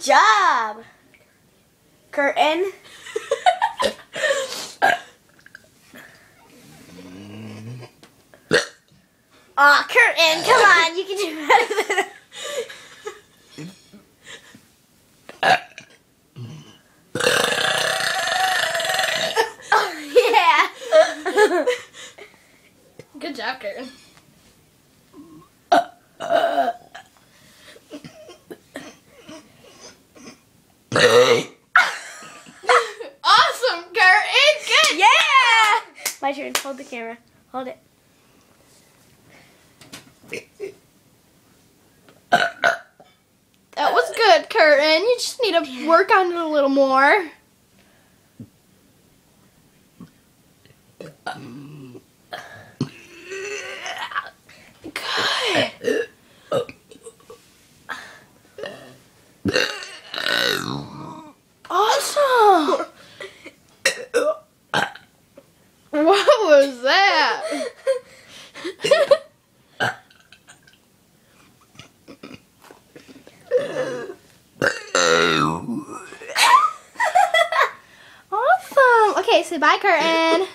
job. Curtain. Aw, Curtin, come on, you can do better than that. Yeah. Good job, Curtin. Awesome, Curtin. Good. Yeah. My turn. Hold the camera. Hold it. That was good, Curtin. You just need to work on it a little more. Good. Awesome. What was that? Awesome. Okay, say bye, Curtin.